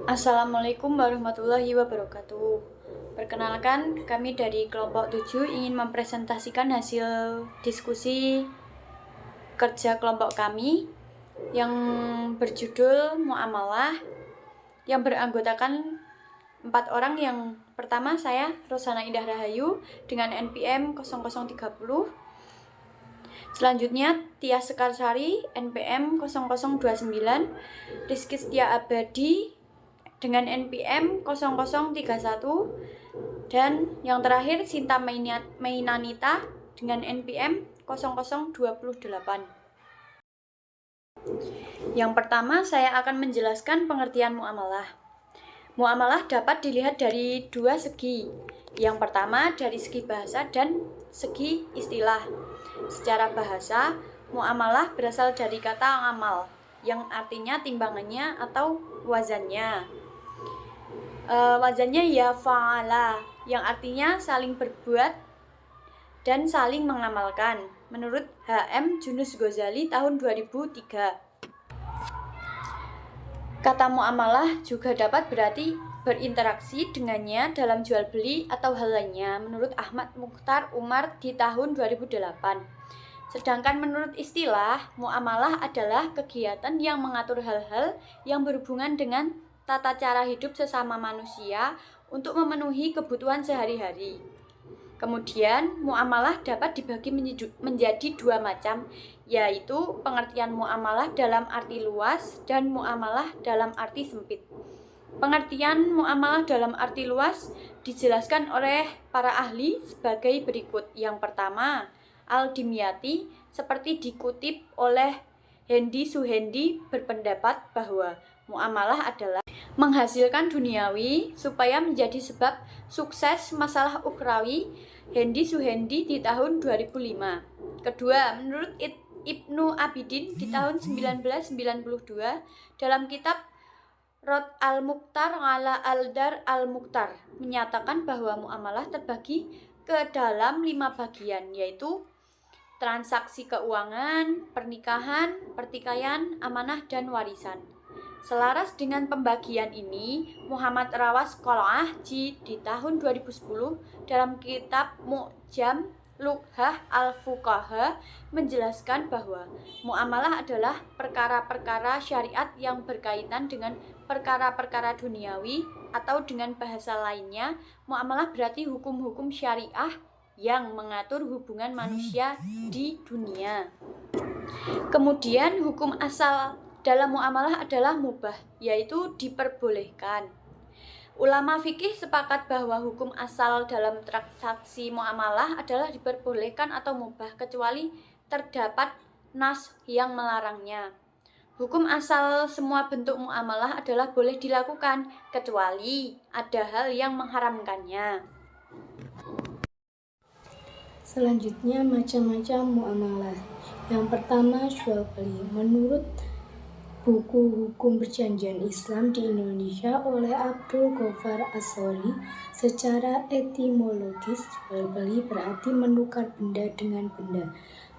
Assalamualaikum warahmatullahi wabarakatuh. Perkenalkan, kami dari kelompok 7 ingin mempresentasikan hasil diskusi kerja kelompok kami yang berjudul Muamalah, yang beranggotakan 4 orang. Yang pertama saya, Rosana Indah Rahayu dengan NPM 0030. Selanjutnya Tias Sekarsari NPM 0029, Rizky Setia Abadi dengan NPM 0031, dan yang terakhir Sinta Mainanita dengan NPM 0028. Yang pertama, saya akan menjelaskan pengertian muamalah. Muamalah dapat dilihat dari dua segi. Yang pertama dari segi bahasa dan segi istilah. Secara bahasa, muamalah berasal dari kata amal, yang artinya timbangannya atau wazannya. Wazannya ya fa'ala, yang artinya saling berbuat dan saling mengamalkan, menurut H.M. Junus Ghazali tahun 2003. Kata muamalah juga dapat berarti berinteraksi dengannya dalam jual beli atau hal lainnya, menurut Ahmad Mukhtar Umar di tahun 2008. Sedangkan menurut istilah, muamalah adalah kegiatan yang mengatur hal-hal yang berhubungan dengan tata cara hidup sesama manusia untuk memenuhi kebutuhan sehari-hari. Kemudian, muamalah dapat dibagi menjadi dua macam, yaitu pengertian muamalah dalam arti luas dan muamalah dalam arti sempit. Pengertian muamalah dalam arti luas dijelaskan oleh para ahli sebagai berikut. Yang pertama, Al-Dimyati seperti dikutip oleh Hendi Suhendi berpendapat bahwa muamalah adalah menghasilkan duniawi supaya menjadi sebab sukses masalah ukhrawi. Hendi Suhendi di tahun 2005. Kedua, menurut Ibnu Abidin di tahun 1992 dalam kitab Rod al-Mukhtar ala al-Dar al-Mukhtar menyatakan bahwa muamalah terbagi ke dalam 5 bagian, yaitu transaksi keuangan, pernikahan, pertikaian, amanah, dan warisan. Selaras dengan pembagian ini, Muhammad Rawas Qol'ah di tahun 2010 dalam kitab Mu'jam Lughah al-Fuqaha menjelaskan bahwa muamalah adalah perkara-perkara syariat yang berkaitan dengan perkara-perkara duniawi, atau dengan bahasa lainnya, muamalah berarti hukum-hukum syariah yang mengatur hubungan manusia di dunia. Kemudian hukum asal dalam muamalah adalah mubah, yaitu diperbolehkan. Ulama fikih sepakat bahwa hukum asal dalam transaksi muamalah adalah diperbolehkan atau mubah, kecuali terdapat nas yang melarangnya. Hukum asal semua bentuk muamalah adalah boleh dilakukan, kecuali ada hal yang mengharamkannya. Selanjutnya, macam-macam muamalah. Yang pertama, jual beli. Menurut buku Hukum Perjanjian Islam di Indonesia oleh Abdul Ghaffar As-Sori, secara etimologis jual beli berarti menukar benda dengan benda.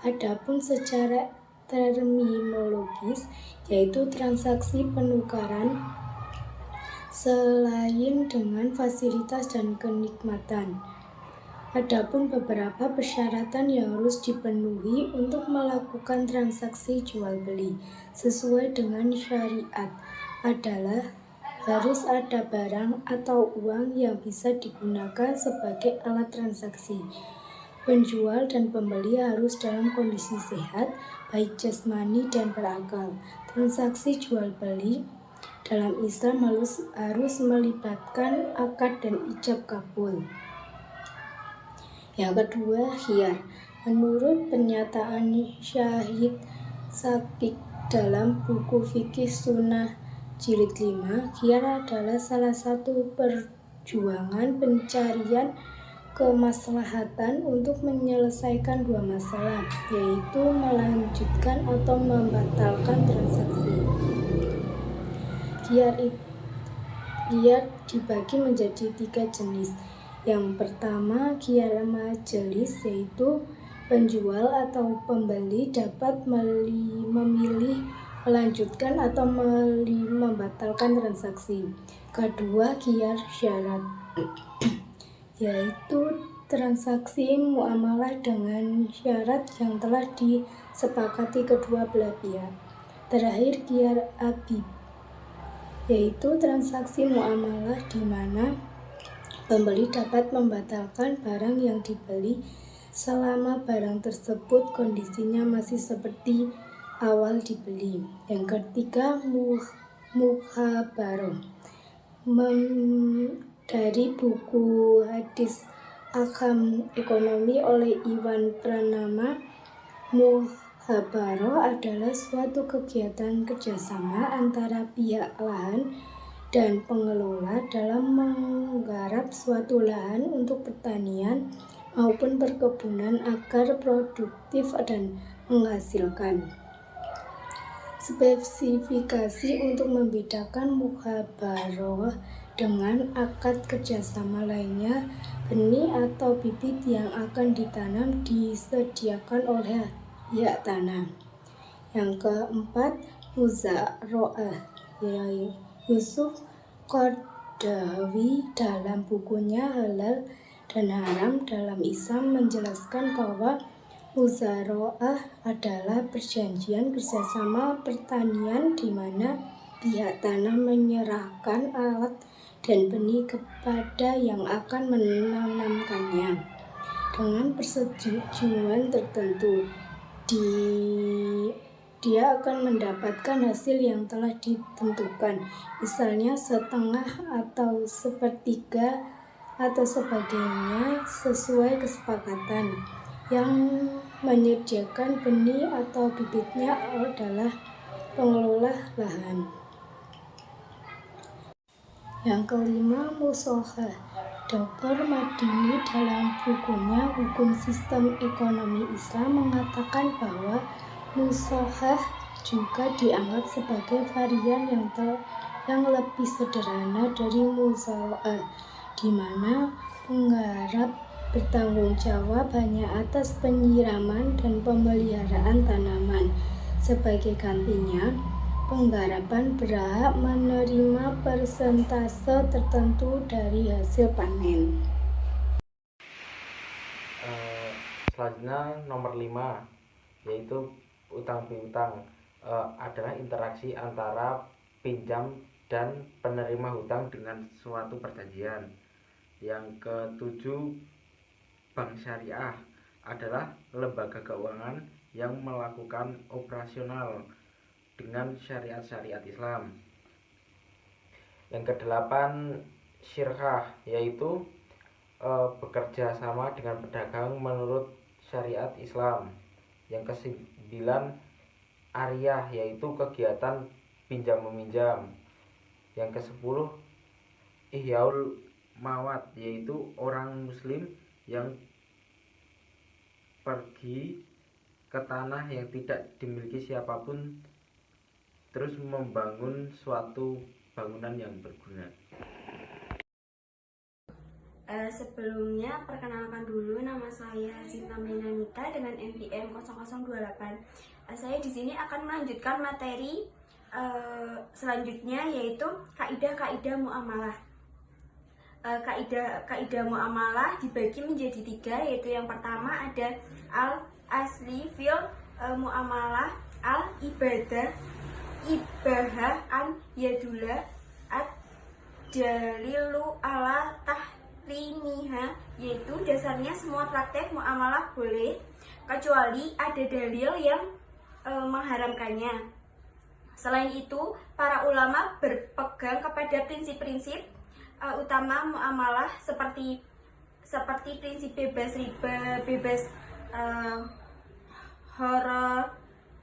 Adapun secara terminologis yaitu transaksi penukaran selain dengan fasilitas dan kenikmatan. Adapun beberapa persyaratan yang harus dipenuhi untuk melakukan transaksi jual beli sesuai dengan syariat adalah harus ada barang atau uang yang bisa digunakan sebagai alat transaksi. Penjual dan pembeli harus dalam kondisi sehat, baik jasmani dan berakal. Transaksi jual beli dalam Islam harus melibatkan akad dan ijab kabul. Yang kedua, khiyar. Menurut pernyataan Syahid Sakik dalam buku Fikih Sunnah Jilid 5, khiyar adalah salah satu perjuangan pencarian kemaslahatan untuk menyelesaikan dua masalah, yaitu melanjutkan atau membatalkan transaksi. Khiyar dibagi menjadi 3 jenis. Yang pertama, khiyar majelis, yaitu penjual atau pembeli dapat memilih melanjutkan atau membatalkan transaksi. Kedua, khiyar syarat, yaitu transaksi muamalah dengan syarat yang telah disepakati kedua belah pihak. Terakhir, khiyar abib, yaitu transaksi muamalah di mana pembeli dapat membatalkan barang yang dibeli selama barang tersebut kondisinya masih seperti awal dibeli. Yang ketiga, mukhabaroh. Dari buku Hadis Ahkam Ekonomi oleh Iwan Pranama, muhabaroh adalah suatu kegiatan kerjasama antara pihak lahan dan pengelola dalam menggarap suatu lahan untuk pertanian maupun perkebunan agar produktif dan menghasilkan. Spesifikasi untuk membedakan mukhabaroh dengan akad kerjasama lainnya, benih atau bibit yang akan ditanam disediakan oleh pihak tanah. Yang keempat, muzaro'ah. Yusuf Qaradawi dalam bukunya Halal dan Haram dalam Islam menjelaskan bahwa muzaro'ah adalah perjanjian kerjasama pertanian di mana pihak tanah menyerahkan alat dan benih kepada yang akan menanamkannya dengan persetujuan tertentu. Dia akan mendapatkan hasil yang telah ditentukan, misalnya setengah atau sepertiga atau sebagainya sesuai kesepakatan. Yang menyediakan benih atau bibitnya adalah pengelola lahan. Yang kelima, musohah. Dr. Madini dalam bukunya Hukum Sistem Ekonomi Islam mengatakan bahwa musohah juga dianggap sebagai varian yang lebih sederhana dari muzaro'ah, di mana penggarap bertanggung jawab hanya atas penyiraman dan pemeliharaan tanaman. Sebagai gantinya, penggarapan berhak menerima persentase tertentu dari hasil panen. Selanjutnya nomor 5, yaitu utang piutang. Adalah interaksi antara pinjam dan penerima hutang dengan suatu perjanjian. Yang ketujuh, bank syariah adalah lembaga keuangan yang melakukan operasional dengan syariat-syariat Islam. Yang kedelapan, syirkah, yaitu bekerja sama dengan pedagang menurut syariat Islam. Yang kesembilan, ariyah, yaitu kegiatan pinjam-meminjam. Yang kesepuluh, ihyaul mawat, yaitu orang muslim yang pergi ke tanah yang tidak dimiliki siapapun terus membangun suatu bangunan yang berguna. Sebelumnya perkenalkan dulu, nama saya Sinta Menanita dengan NPM 0028. Saya di sini akan melanjutkan materi selanjutnya, yaitu kaidah-kaidah muamalah. Kaidah muamalah dibagi menjadi 3, yaitu yang pertama ada al-asli fil muamalah, al-ibadah ibahah an yadullah ad-dalilu ala tahrimiha, yaitu dasarnya semua praktek muamalah boleh kecuali ada dalil yang mengharamkannya. Selain itu, para ulama berpegang kepada prinsip-prinsip utama muamalah seperti prinsip bebas riba, bebas horor,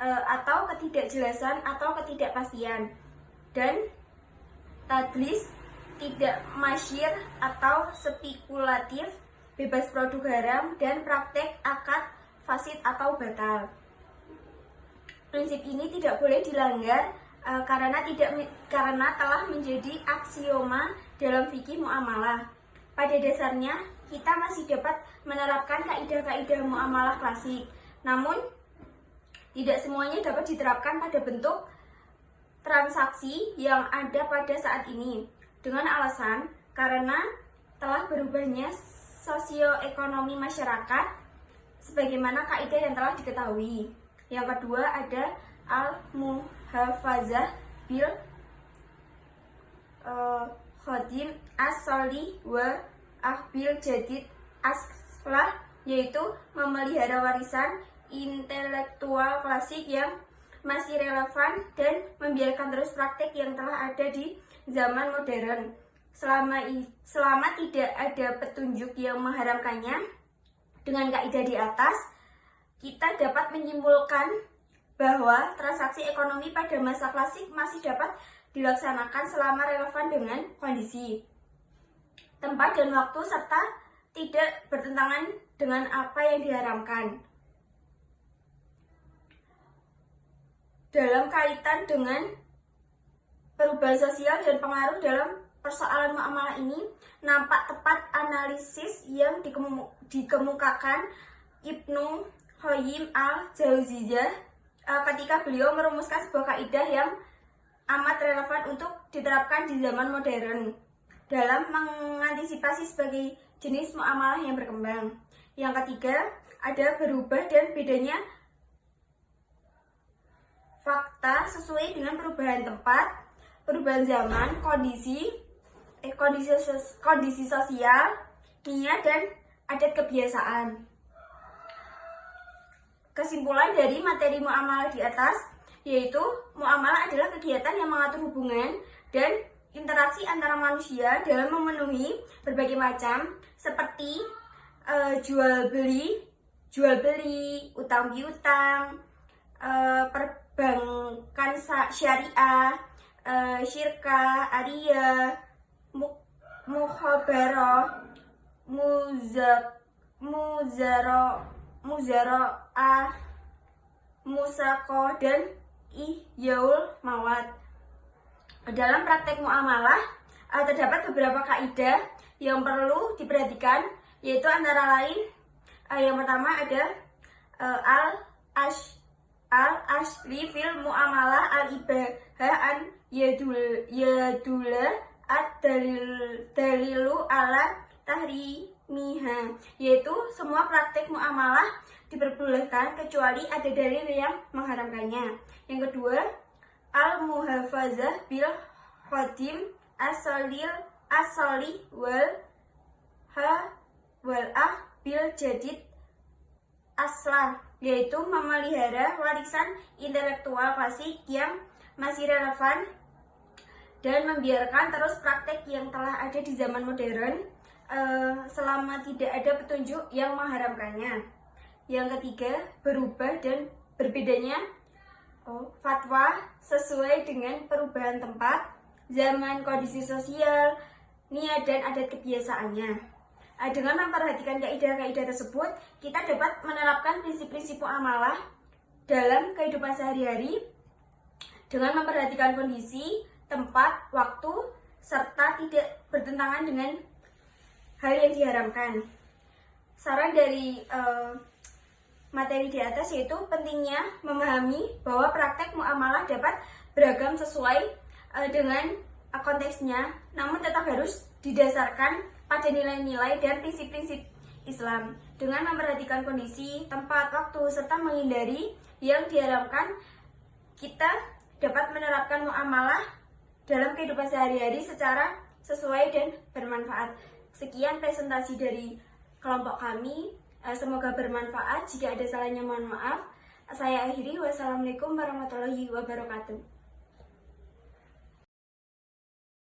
atau ketidakjelasan atau ketidakpastian, dan tadlis, tidak masyir atau spekulatif, bebas produk haram, dan praktek akad fasid atau batal. Prinsip ini tidak boleh dilanggar karena telah menjadi aksioma dalam fikih muamalah. Pada dasarnya, kita masih dapat menerapkan kaidah-kaidah muamalah klasik, namun tidak semuanya dapat diterapkan pada bentuk transaksi yang ada pada saat ini dengan alasan karena telah berubahnya sosioekonomi masyarakat sebagaimana kaidah yang telah diketahui. Yang kedua ada al-muhafazah bil khodim as-soli wa ahbil jadid aslah, yaitu memelihara warisan intelektual klasik yang masih relevan dan membiarkan terus praktek yang telah ada di zaman modern. Selama tidak ada petunjuk yang mengharamkannya, dengan kaidah di atas, kita dapat menyimpulkan bahwa transaksi ekonomi pada masa klasik masih dapat dilaksanakan selama relevan dengan kondisi, tempat, dan waktu, serta tidak bertentangan dengan apa yang diharamkan. Dalam kaitan dengan perubahan sosial dan pengaruh dalam persoalan muamalah ini, nampak tepat analisis yang dikemukakan Ibnu Qayyim al-Jauziyah ketika beliau merumuskan sebuah kaidah yang amat relevan untuk diterapkan di zaman modern dalam mengantisipasi sebagai jenis muamalah yang berkembang. Yang ketiga, ada berubah dan bedanya fakta sesuai dengan perubahan tempat, perubahan zaman, kondisi sosial, niat, dan adat kebiasaan. Kesimpulan dari materi muamalah di atas yaitu muamalah adalah kegiatan yang mengatur hubungan dan interaksi antara manusia dalam memenuhi berbagai macam seperti jual beli, utang piutang, perbankan syariah, syirkah, ariyah, mukhabarah, muzara'ah, musaqah, dan ihyaul mawad. Dalam praktek muamalah terdapat beberapa kaidah yang perlu diperhatikan, yaitu antara lain yang pertama ada al-ashli fil muamalah al-ibahah an yadula ad-dalilu ala tahrimiha, yaitu semua praktek muamalah diperbolehkan kecuali ada dalil yang mengharamkannya. Yang kedua, al-muhafazah bil khodim as-soli wal bil jadid aslah, yaitu memelihara warisan intelektual klasik yang masih relevan dan membiarkan terus praktek yang telah ada di zaman modern selama tidak ada petunjuk yang mengharamkannya. Yang ketiga, berubah dan berbedanya fatwa sesuai dengan perubahan tempat, zaman, kondisi sosial, niat, dan adat kebiasaannya. Dengan memperhatikan kaidah-kaidah tersebut, kita dapat menerapkan prinsip-prinsip muamalah dalam kehidupan sehari-hari dengan memperhatikan kondisi, tempat, waktu, serta tidak bertentangan dengan hal yang diharamkan. Saran dari materi di atas yaitu pentingnya memahami bahwa praktek muamalah dapat beragam sesuai dengan konteksnya, namun tetap harus didasarkan pada nilai-nilai dan prinsip-prinsip Islam. Dengan memperhatikan kondisi, tempat, waktu, serta menghindari yang diharamkan, kita dapat menerapkan muamalah dalam kehidupan sehari-hari secara sesuai dan bermanfaat. Sekian presentasi dari kelompok kami. Semoga bermanfaat. Jika ada salahnya mohon maaf. Saya akhiri. Wassalamualaikum warahmatullahi wabarakatuh.